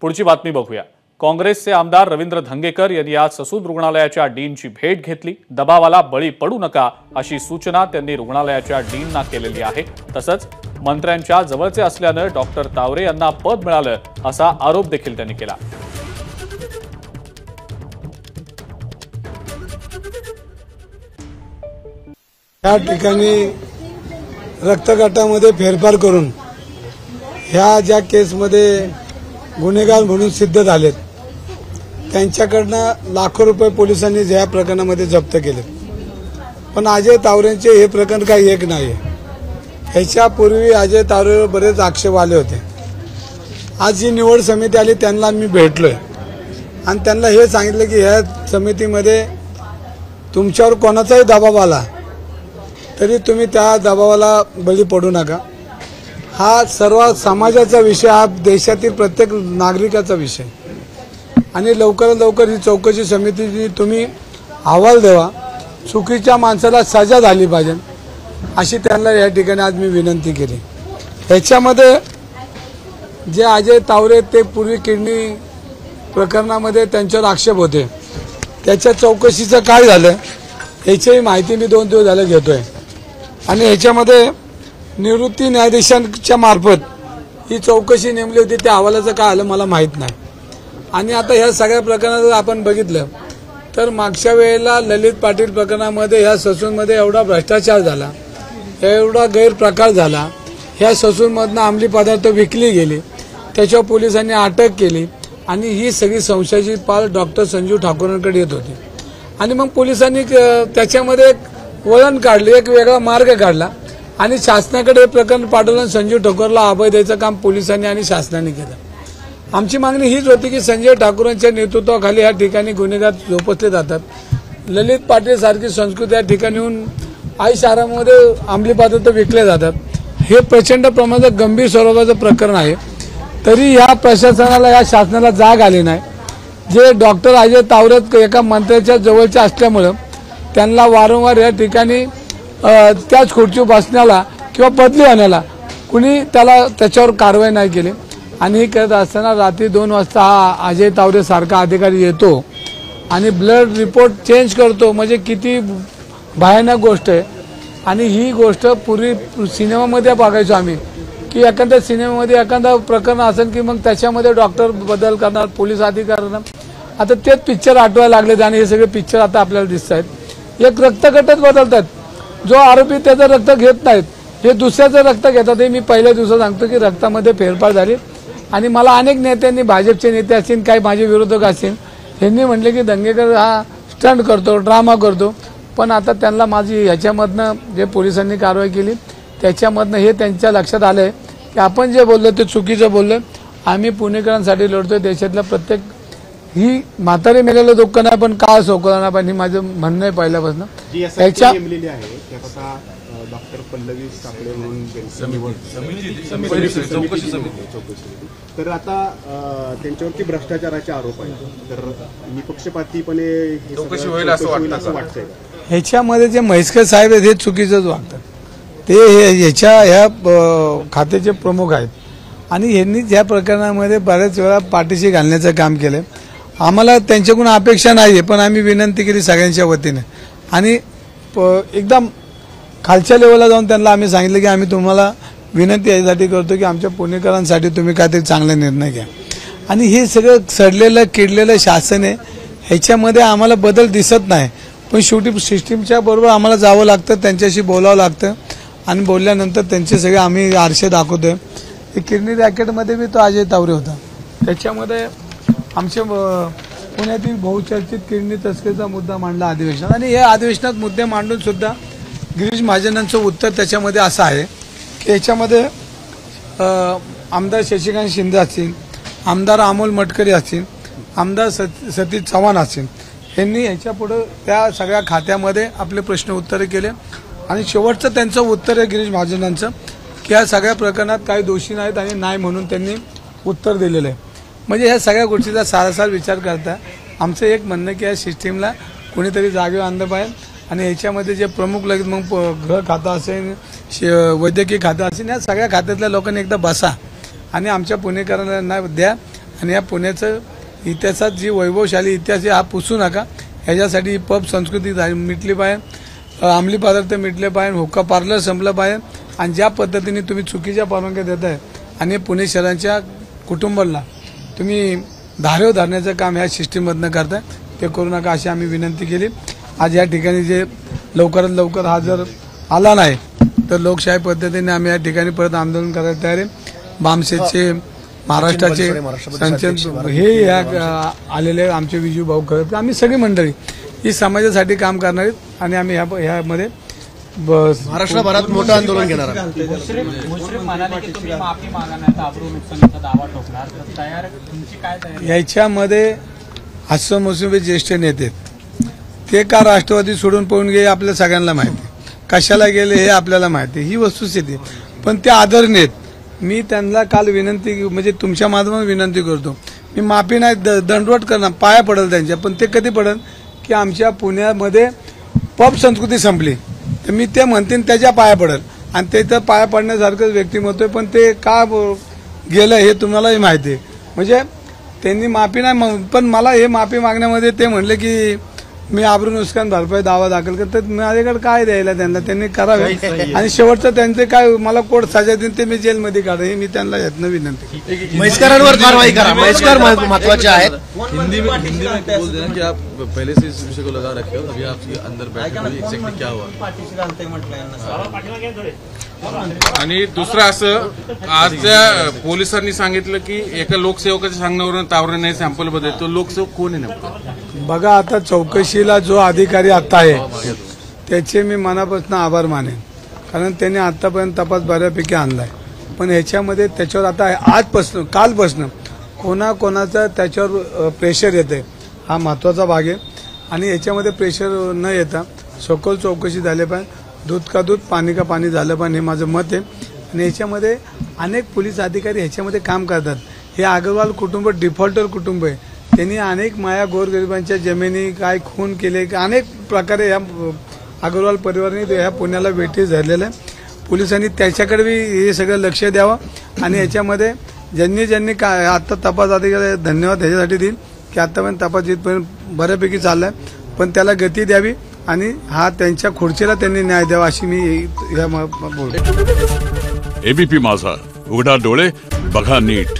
पुढची बातमी बघूया। काँग्रेसचे आमदार रवींद्र धंगेकर यांनी आज ससून रुग्णालयाच्या डीनची भेट घेतली। दबावाला बळी पडू नका अशी सूचना त्यांनी रुग्णालयाच्या डीनना केलेली आहे। तसंच मंत्र्यांच्या जवळचे असल्याने डॉक्टर तावरे यांना पद मिळालं असा आरोप देखील त्यांनी केला। या ठिकाणी रक्तगटामध्ये फेरफार करून ह्या ज्या केसमध्ये गुन्हेगार म्हणून सिद्ध झालेत त्यांच्याकडनं लाखो रुपये पोलिसांनी या प्रकरणामध्ये जप्त केले। पण अजय तावरेंचे हे प्रकरण काही एक नाही। ह्याच्यापूर्वी अजय तावरेवर बरेच आक्षेप आले होते। आज जी निवड समिती आली त्यांना मी भेटलोय आणि त्यांना हे सांगितलं की ह्या समितीमध्ये तुमच्यावर कोणाचाही दबाव आला तरी तुम्ही त्या दबावाला बळी पडू नका। हा सर्व समाजाचा विषय, हा देशातील प्रत्येक नागरिकाचा विषय आणि लवकरात लवकर ही चौकशी समितीची तुम्ही अहवाल द्यावा। चुकीच्या माणसाला सजा झाली पाहिजे अशी त्यांना या ठिकाणी आज मी विनंती केली। ह्याच्यामध्ये जे अजय तावरे ते पूर्वी किडनी प्रकरणामध्ये त्यांच्यावर आक्षेप होते, त्याच्या चौकशीचं काय झालं याची माहिती मी 2 दिवस झाले घेतोय आणि ह्याच्यामध्ये निवृत्ती न्यायाधीशांच्या मार्फत ही चौकशी नेमली होती। त्या अहवालाचं काय आलं मला माहीत नाही। आणि आता ह्या सगळ्या प्रकरणात आपण बघितलं तर मागच्या वेळेला ललित पाटील प्रकरणामध्ये ह्या ससूनमध्ये एवढा भ्रष्टाचार झाला, एवढा गैरप्रकार झाला, ह्या ससूनमधनं अंमली पदार्थ विकली गेली, त्याच्यावर पोलिसांनी अटक केली आणि ही सगळी संशयाची पाल डॉक्टर संजीव ठाकूरांकडे येत होती। आणि मग पोलिसांनी त्याच्यामध्ये एक वळण काढले, एक वेगळा मार्ग काढला आणि शासनाकडे हे प्रकरण पाठवलं। संजीव ठाकूरला अभय द्यायचं काम पोलिसांनी आणि शासनाने केलं। आमची मागणी हीच होती की संजय ठाकूरांच्या नेतृत्वाखाली या ठिकाणी गुन्हेगार जोपासले जातात। ललित पाटील सारखी संस्कृती या ठिकाणी येऊन आईश आरामामध्ये अंमली पदार्थ विकले जातात। हे प्रचंड प्रमाणात गंभीर स्वरूपाचं प्रकरण आहे, तरी या प्रशासनाला, या शासनाला जाग आली नाही। जे डॉक्टर अजय तावरे एका मंत्र्याच्या जवळचे असल्यामुळं त्यांना वारंवार या ठिकाणी त्याच खुर्चीवर बसण्याला किंवा बदली होण्याला कुणी त्याच्यावर कारवाई नाही केली। आणि हे करत असताना रात्री 2 वाजता हा अजय तावरे सारखा अधिकारी येतो आणि ब्लड रिपोर्ट चेंज करतो, म्हणजे किती भयानक गोष्ट आहे। आणि ही गोष्ट पूर्वी सिनेमामध्ये बघायचो आम्ही की एखाद्या सिनेमामध्ये एखादा प्रकरण असेल की मग त्याच्यामध्ये डॉक्टर बदल करणार, पोलीस अधिकारी, आता तेच पिक्चर आठवायला लागले आणि हे सगळे पिक्चर आता आपल्याला दिसत आहेत। एक रक्तगटच बदलतात, जो आरोपी त्याचं रक्त घेत नाहीत, हे दुसऱ्याचं रक्त घेतात। हे मी पहिल्या दिवसात सांगतो की रक्तामध्ये फेरफार झाली आणि मला अनेक नेत्यांनी, भाजपचे नेते असतील, काही माझे विरोधक असतील, यांनी म्हटले की दंगेकर हा स्टंट करतो, ड्रामा करतो। पण आता त्यांना माझी ह्याच्यामधनं जे पोलिसांनी कारवाई केली त्याच्यामधनं हे त्यांच्या लक्षात आलंय की आपण जे बोललो ते चुकीचं बोललो। आम्ही पुणेकरांसाठी लढतोय। देशातल्या प्रत्येक, ही म्हातारे मेलेलं दुःख नाही पण काळ सोकला नाही पाहिजे, माझं म्हणणं आहे पहिल्यापासून। त्याच्या डॉक्टर पल्लवी सापळे म्हणून चौकशी तर आता त्यांच्यावरती भ्रष्टाचाराचे आरोप आहेत, तर निपक्षपातीपणे चौकशी होईल असं वाटतंय। ह्याच्यामध्ये जे म्हैसकर साहेब आहेत हे चुकीचंच वागतात। ते ह्या खात्याचे प्रमुख आहेत आणि यांनी ज्या प्रकरणामध्ये बऱ्याच वेळा पाठीशी घालण्याचं काम केलं। आम्हाला त्यांच्याकडून अपेक्षा नाही आहे, पण आम्ही विनंती केली सगळ्यांच्या वतीने आणि एकदम खालच्या लेवलला जाऊन त्यांना आम्ही सांगितलं की आम्ही तुम्हाला विनंती यासाठी करतो की आमच्या पुणेकरांसाठी तुम्ही काहीतरी चांगला निर्णय घ्या। आणि हे सगळं सडलेलं किडलेलं शासन आहे, ह्याच्यामध्ये आम्हाला बदल दिसत नाही। पण शेवटी सिस्टीमच्या बरोबर आम्हाला जावं लागतं, त्यांच्याशी बोलावं लागतं आणि बोलल्यानंतर त्यांचे सगळे आम्ही आरसे दाखवतोय। किडनी रॅकेटमध्ये बी तो अजय तावरे होता, त्याच्यामध्ये आमच्या पुण्यातील बहुचर्चित किडनी तस्करीचा मुद्दा मांडला अधिवेशनात आणि या अधिवेशनात मुद्दे मांडून सुद्धा गिरीश महाजनांचं उत्तर त्याच्यामध्ये असं आहे की याच्यामध्ये आमदार शशिकांत शिंदे असतील, आमदार अमोल मटकरी असतील, आमदार सतीश चव्हाण असतील, यांनी ह्याच्यापुढे त्या सगळ्या खात्यामध्ये आपले प्रश्न उत्तरे केले आणि शेवटचं त्यांचं उत्तर आहे गिरीश महाजनांचं की या सगळ्या प्रकरणात काही दोषी नाहीत आणि नाही म्हणून त्यांनी उत्तर दिलेलं आहे। म्हणजे ह्या सगळ्या गोष्टीचा सारासार विचार करता आमचं एक म्हणणं की या सिस्टीमला कोणीतरी जागेवर आणलं पाहिजे आणि याच्यामध्ये जे प्रमुख लगेच मग गृह खातं असेल, वैद्यकीय खातं असेल, या सगळ्या खात्यातल्या लोकांनी एकदा बसा आणि आमच्या पुणेकरांना द्या आणि या पुण्याचं इतिहासात जी वैभवशाली इतिहास आहे हा पुसू नका. ह्याच्यासाठी पब संस्कृती मिटली पाहिजे, अंमली पदार्थ मिटले पाहिजे, हुक्का पार्लर संपलं पाहिजे. आणि ज्या पद्धतीने तुम्ही चुकीच्या परवानग्या देताय आणि पुणे शहराच्या कुटुंबाला तुम्ही धारेवर धरण्याचं काम ह्या सिस्टीममधनं करताय ते करू नका अशी आम्ही विनंती केली. आज या ठिकाणी जे लवकरात लवकर हा जर आला नाही तर लोकशाही पद्धतीने आम्ही या ठिकाणी परत आंदोलन करायला तयार आहे. बामसेचे महाराष्ट्राचे संचलन हे या आलेले आमचे विजू भाऊ करत आम्ही सगळी मंडळी ही समाजासाठी काम करणार आहेत आणि आम्ही ह्यामध्ये महाराष्ट्रभरात मोठं आंदोलन घेणार आहोत. मुश्रीफ म्हणाले की तुम्ही माफी मागा नाही तर अब्रू नुकसानीचा दावा ठोकणार, तर तयार तुमची काय तयारी? याच्यामध्ये हसन मुश्रीफ ज्येष्ठ नेते ते का राष्ट्रवादी सोडून पळून गेले आपल्या सगळ्यांना माहिती, कशाला गेले हे आपल्याला माहिती, ही वस्तुस्थिती. पण ते आदरणीय आहेत. मी त्यांना काल विनंती म्हणजे तुमच्या माध्यमातून विनंती करतो, मी माफी नाही दंडवट करणार, पाया पडेल त्यांच्या. पण ते कधी पडेल की आमच्या पुण्यामध्ये पब संस्कृती संपली तर मी ते म्हणतील त्याच्या पाया पडेल आणि ते तर पाया पडण्यासारखंच व्यक्तिमत्व आहे. पण ते का गेलं हे तुम्हालाही माहिती आहे. म्हणजे त्यांनी माफी नाही, पण मला हे माफी मागण्यामध्ये ते म्हणले की मी आबरू नुकसान भरपाई दावा दाखल करतो. माझ्याकडे काय द्यायला त्यांनी करावे आणि शेवटचं त्यांचे काय मला कोर्ट सजा देईन ते मी जेलमध्ये काढा हे मी त्यांना यातनं विनंती. महेशकरांवर कारवाई करा. महेशकर महत्वाचे आहेत. हिंदी में बोल देना कि आप पहले से इस विषय को लगा रखे हो, अभी आपके अंदर बैठे हुए एक्झॅक्टली क्या हुआ. आणि दुसरं असं आज त्या पोलिसांनी सांगितलं की एका लोकसेवकाच्या सांगण्यावरून तावरेने सॅम्पल बदल. तो लोकसेवक कोण आहे नेमका? बघा आता चौकशीला जो अधिकारी आता आहे त्याचे मी मनापासून आभार मानेन, कारण त्यांनी आतापर्यंत तपास बऱ्यापैकी आणलाय. पण ह्याच्यामध्ये त्याच्यावर आता आजपासून कालपासून कोणाचा त्याच्यावर प्रेशर येते हा महत्वाचा भाग आहे. आणि याच्यामध्ये प्रेशर न येता सखोल चौकशी झाली पाहिजे, दूध का दूध पाणी का पाणी झालं पाहिजे हे माझं मत आहे. आणि याच्यामध्ये अनेक पोलीस अधिकारी ह्याच्यामध्ये काम करतात. हे अग्रवाल कुटुंब डिफॉल्टर कुटुंब आहे. त्यांनी अनेक माया गोरगरिबांच्या जमिनी काय खून केले, अनेक प्रकारे या अग्रवाल परिवाराने ह्या पुण्याला वेठी धरलेलं आहे. पोलिसांनी त्याच्याकडे बी हे सगळं लक्ष द्यावं आणि याच्यामध्ये ज्यांनी काय आता तपास अधिकारी धन्यवाद ह्याच्यासाठी देईल की आतापर्यंत तपास जिथपर्यंत बऱ्यापैकी चाललाय, पण त्याला गती द्यावी आणि हा त्यांच्या खुर्चीला त्यांनी न्याय द्यावा अशी मी बोलतो. एबीपी माझा, उघडा डोळे बघा नीट.